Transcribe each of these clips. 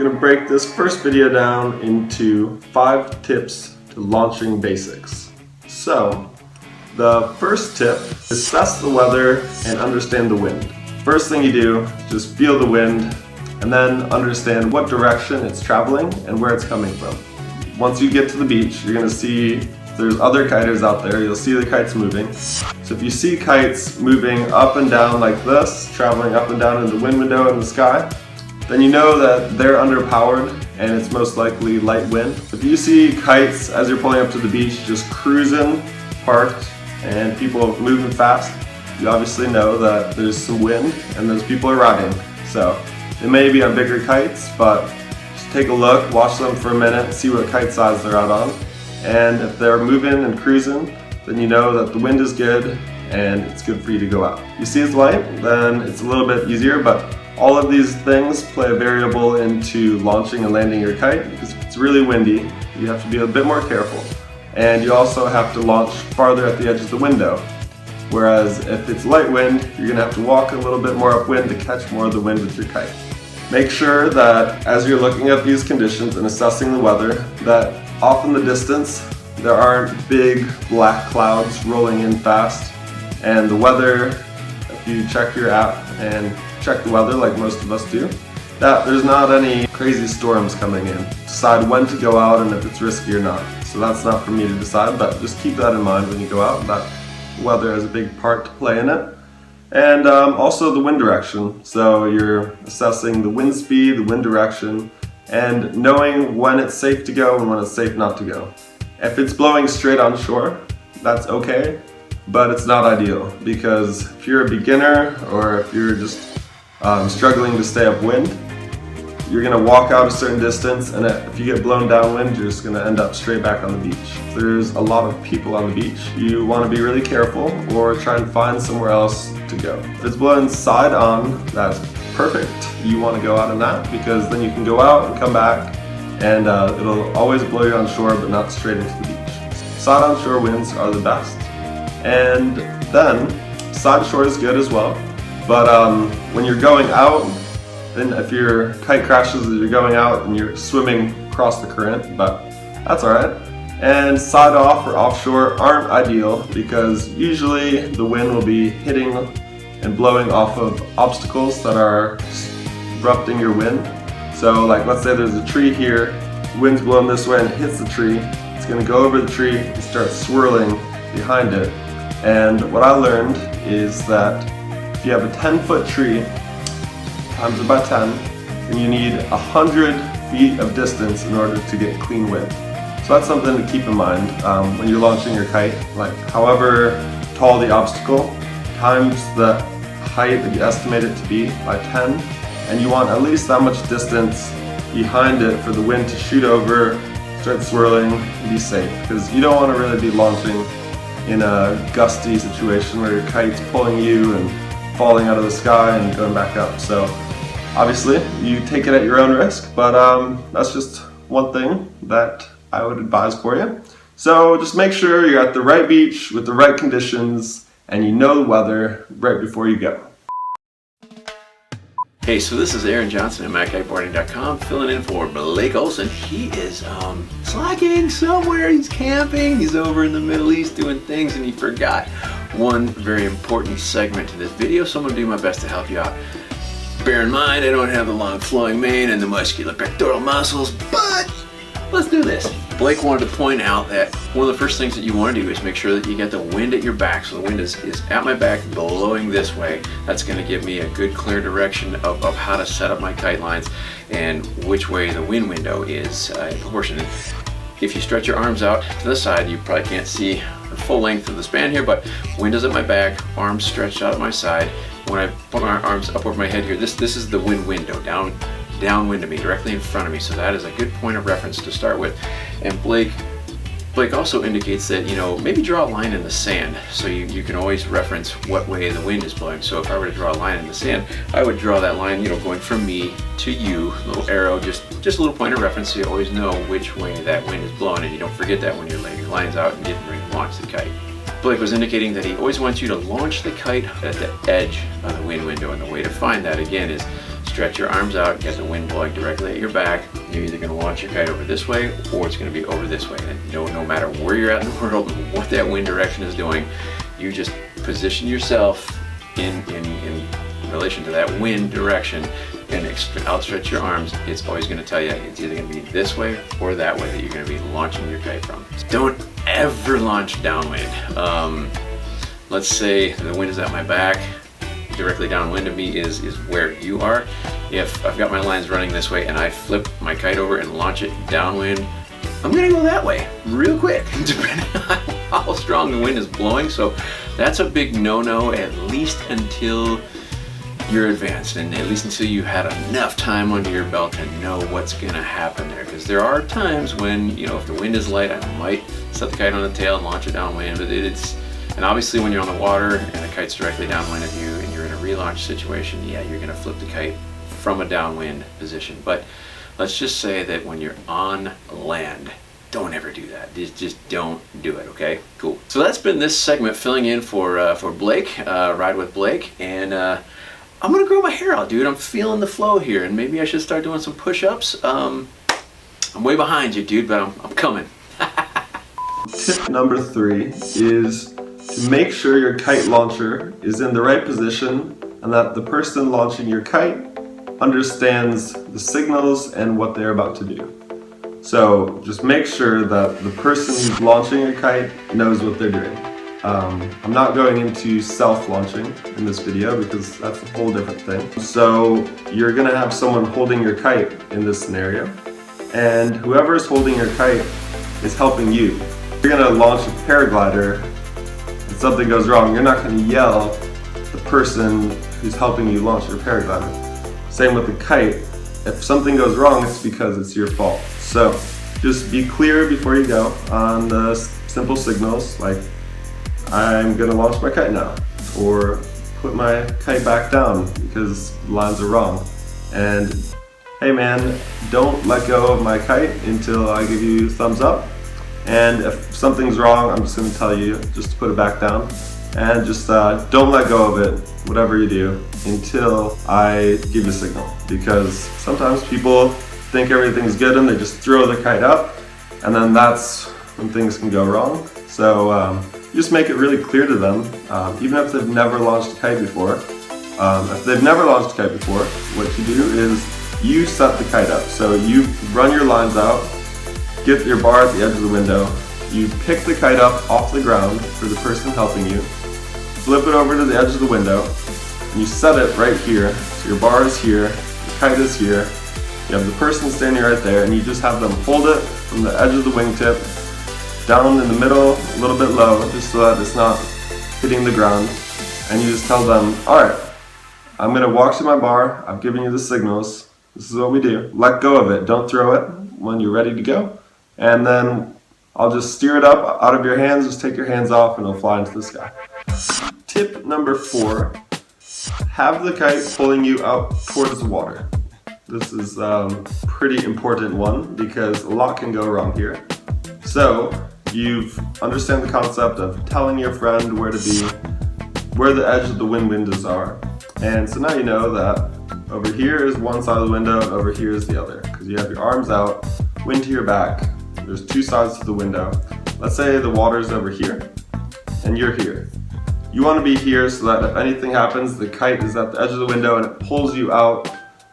I'm going to break this first video down into 5 tips to launching basics. So, the first tip is assess the weather and understand the wind. First thing you do, just feel the wind and then understand what direction it's traveling and where it's coming from. Once you get to the beach, you're going to see there's other kiters out there. You'll see the kites moving. So if you see kites moving up and down like this, traveling up and down in the wind window in the sky, then you know that they're underpowered and it's most likely light wind. If you see kites as you're pulling up to the beach just cruising, parked, and people moving fast, you obviously know that there's some wind and those people are riding. So it may be on bigger kites, but just take a look, watch them for a minute, see what kite size they're out on. And if they're moving and cruising, then you know that the wind is good and it's good for you to go out. You see it's light, then it's a little bit easier, but all of these things play a variable into launching and landing your kite because if it's really windy, you have to be a bit more careful. And you also have to launch farther at the edge of the window. Whereas if it's light wind, you're going to have to walk a little bit more upwind to catch more of the wind with your kite. Make sure that as you're looking at these conditions and assessing the weather, that off in the distance there aren't big black clouds rolling in fast. And the weather, if you check your app and check the weather like most of us do, that there's not any crazy storms coming in. Decide when to go out and if it's risky or not. So that's not for me to decide, but just keep that in mind when you go out. That weather has a big part to play in it. And also the wind direction. So you're assessing the wind speed, the wind direction, and knowing when it's safe to go and when it's safe not to go. If it's blowing straight on shore, that's okay, but it's not ideal because if you're a beginner or if you're just struggling to stay upwind, you're going to walk out a certain distance, and if you get blown downwind, you're just going to end up straight back on the beach. If there's a lot of people on the beach, you want to be really careful or try and find somewhere else to go. If it's blowing side on, that's perfect. You want to go out on that because then you can go out and come back and it'll always blow you on shore but not straight into the beach. Side on shore winds are the best. And then side shore is good as well. But when you're going out, then if your kite crashes as you're going out and you're swimming across the current, but that's alright. And side off or offshore aren't ideal because usually the wind will be hitting and blowing off of obstacles that are disrupting your wind. So like let's say there's a tree here, the wind's blowing this way and it hits the tree, it's going to go over the tree and start swirling behind it. And what I learned is that if you have a 10-foot tree, times it by 10, then you need 100 feet of distance in order to get clean wind. So that's something to keep in mind when you're launching your kite. Like however tall the obstacle, times the height that you estimate it to be by 10, and you want at least that much distance behind it for the wind to shoot over, start swirling, and be safe. Because you don't want to really be launching in a gusty situation where your kite's pulling you and falling out of the sky and going back up. So obviously you take it at your own risk, but that's just one thing that I would advise for you. So just make sure you're at the right beach with the right conditions and you know the weather right before you go. Hey, so this is Aaron Johnson at kiteboarding.com filling in for Blake Olsen. He is slacking somewhere, he's camping, he's over in the Middle East doing things, and he forgot one very important segment to this video, so I'm going to do my best to help you out. Bear in mind, I don't have the long flowing mane and the muscular pectoral muscles, but let's do this. Blake wanted to point out that one of the first things that you want to do is make sure that you get the wind at your back. So the wind is at my back, blowing this way. That's going to give me a good clear direction of how to set up my kite lines and which way the wind window is in proportion. If you stretch your arms out to the side, you probably can't see the full length of the span here, but wind is at my back, arms stretched out at my side. When I put my arms up over my head here, this is the wind window, downwind of me, directly in front of me. So that is a good point of reference to start with. And Blake also indicates that, you know, maybe draw a line in the sand so you can always reference what way the wind is blowing. So if I were to draw a line in the sand, I would draw that line, you know, going from me to you, a little arrow, just a little point of reference so you always know which way that wind is blowing and you don't forget that when you're laying your lines out and getting ready to launch the kite. Blake was indicating that he always wants you to launch the kite at the edge of the wind window, and the way to find that again is stretch your arms out, you got the wind blowing directly at your back. You're either gonna launch your kite over this way or it's gonna be over this way. And no matter where you're at in the world and what that wind direction is doing, you just position yourself in relation to that wind direction and outstretch your arms. It's always gonna tell you it's either gonna be this way or that way that you're gonna be launching your kite from. So don't ever launch downwind. Let's say the wind is at my back. Directly downwind of me is where you are. If I've got my lines running this way and I flip my kite over and launch it downwind, I'm gonna go that way real quick, depending on how strong the wind is blowing. So that's a big no-no, at least until you're advanced and at least until you had enough time under your belt to know what's gonna happen there. Because there are times when, you know, if the wind is light, I might set the kite on the tail and launch it downwind, but and obviously when you're on the water and the kite's directly downwind of you and you're in a relaunch situation, yeah, you're gonna flip the kite from a downwind position. But let's just say that when you're on land, don't ever do that. Just don't do it, okay? Cool. So that's been this segment filling in for Blake, Ride with Blake, and I'm gonna grow my hair out, dude. I'm feeling the flow here, and maybe I should start doing some push-ups. I'm way behind you, dude, but I'm coming. Tip number 3 is to make sure your kite launcher is in the right position and that the person launching your kite understands the signals and what they're about to do. So just make sure that the person who's launching your kite knows what they're doing. I'm not going into self-launching in this video because that's a whole different thing. So you're gonna have someone holding your kite in this scenario, and whoever's holding your kite is helping you. If you're gonna launch a paraglider and something goes wrong, you're not gonna yell at the person who's helping you launch your paraglider. Same with the kite. If something goes wrong, it's because it's your fault. So just be clear before you go on the simple signals like, I'm gonna launch my kite now, or put my kite back down because lines are wrong. And hey man, don't let go of my kite until I give you thumbs up. And if something's wrong, I'm just gonna tell you just to put it back down. And just don't let go of it, whatever you do, until I give a signal. Because sometimes people think everything's good and they just throw the kite up, and then that's when things can go wrong. So just make it really clear to them, even if they've never launched a kite before. If they've never launched a kite before, what you do is you set the kite up. So you run your lines out, get your bar at the edge of the window, you pick the kite up off the ground for the person helping you, flip it over to the edge of the window, and you set it right here. So your bar is here, the kite is here, you have the person standing right there, and you just have them hold it from the edge of the wingtip down in the middle, a little bit low, just so that it's not hitting the ground. And you just tell them, alright, I'm gonna walk to my bar, I've given you the signals, this is what we do. Let go of it, don't throw it when you're ready to go. And then I'll just steer it up out of your hands, just take your hands off and it'll fly into the sky. Tip number 4, have the kite pulling you out towards the water. This is a pretty important one because a lot can go wrong here. So you understand the concept of telling your friend where to be, where the edge of the wind windows are. And so now you know that over here is one side of the window and over here is the other. Because you have your arms out, wind to your back, there's 2 sides to the window. Let's say the water's over here and you're here. You want to be here so that if anything happens, the kite is at the edge of the window and it pulls you out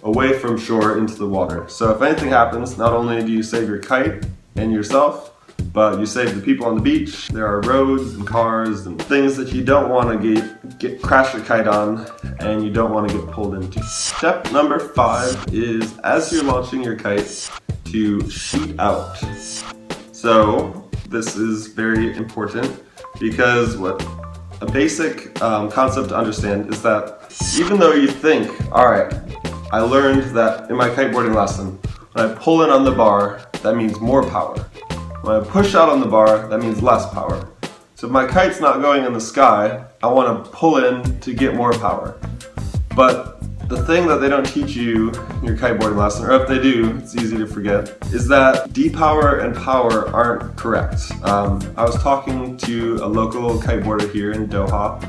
away from shore into the water. So if anything happens, not only do you save your kite and yourself, but you save the people on the beach. There are roads and cars and things that you don't want to crash your kite on and you don't want to get pulled into. Step number 5 is, as you're launching your kite, to shoot out. So this is very important because what a basic concept to understand is that even though you think, alright, I learned that in my kiteboarding lesson, when I pull in on the bar, that means more power. When I push out on the bar, that means less power. So if my kite's not going in the sky, I want to pull in to get more power. But the thing that they don't teach you in your kiteboarding lesson, or if they do, it's easy to forget, is that depower and power aren't correct. I was talking to a local kiteboarder here in Doha.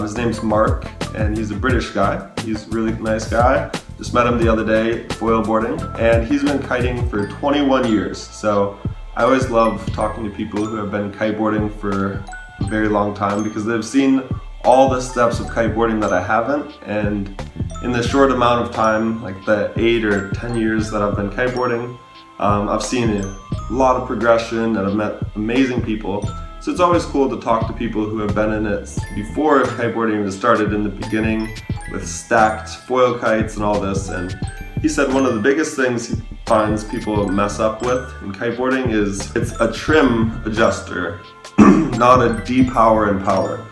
His name's Mark, and he's a British guy. He's a really nice guy. Just met him the other day foil boarding, and he's been kiting for 21 years. So I always love talking to people who have been kiteboarding for a very long time because they've seen all the steps of kiteboarding that I haven't, and in the short amount of time, like the 8 or 10 years that I've been kiteboarding, I've seen a lot of progression and I've met amazing people. So it's always cool to talk to people who have been in it before kiteboarding even started in the beginning with stacked foil kites and all this. And he said one of the biggest things he finds people mess up with in kiteboarding is it's a trim adjuster, not a depower and power.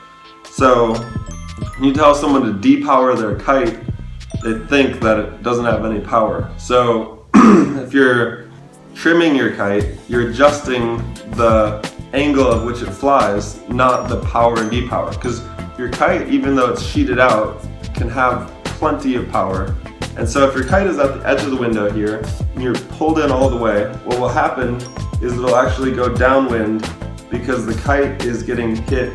So when you tell someone to depower their kite, they think that it doesn't have any power. So if you're trimming your kite, you're adjusting the angle at which it flies, not the power and depower. Because your kite, even though it's sheeted out, can have plenty of power. And so if your kite is at the edge of the window here, and you're pulled in all the way, what will happen is it'll actually go downwind because the kite is getting hit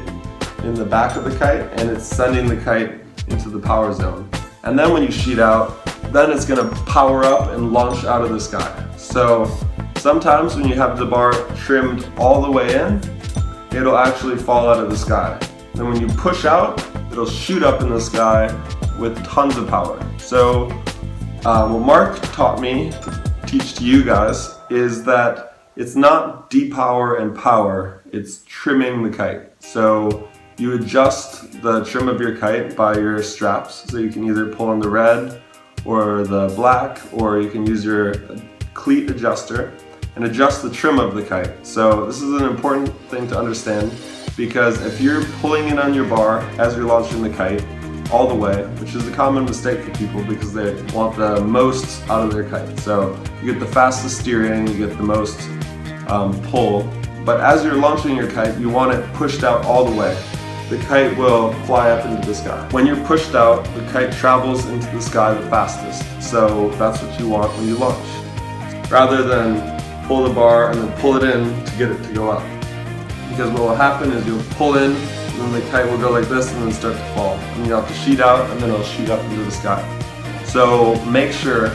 in the back of the kite and it's sending the kite into the power zone. And then when you sheet out, then it's gonna power up and launch out of the sky. So sometimes when you have the bar trimmed all the way in, it'll actually fall out of the sky. Then when you push out, it'll shoot up in the sky with tons of power. So what Mark taught me to teach to you guys is that it's not depower and power, it's trimming the kite. So you adjust the trim of your kite by your straps. So you can either pull on the red or the black, or you can use your cleat adjuster and adjust the trim of the kite. So this is an important thing to understand, because if you're pulling in on your bar as you're launching the kite all the way, which is a common mistake for people because they want the most out of their kite. So you get the fastest steering, you get the most pull, but as you're launching your kite, you want it pushed out all the way. The kite will fly up into the sky. When you're pushed out, the kite travels into the sky the fastest. So that's what you want when you launch, rather than pull the bar and then pull it in to get it to go up. Because what will happen is you'll pull in, and then the kite will go like this and then start to fall. And you'll have to sheet out, and then it'll shoot up into the sky. So make sure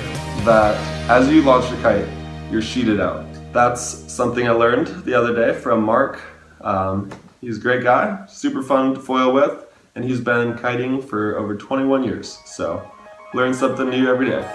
that as you launch your kite, you're sheeted out. That's something I learned the other day from Mark. He's a great guy, super fun to foil with, and he's been kiting for over 21 years. So learn something new every day.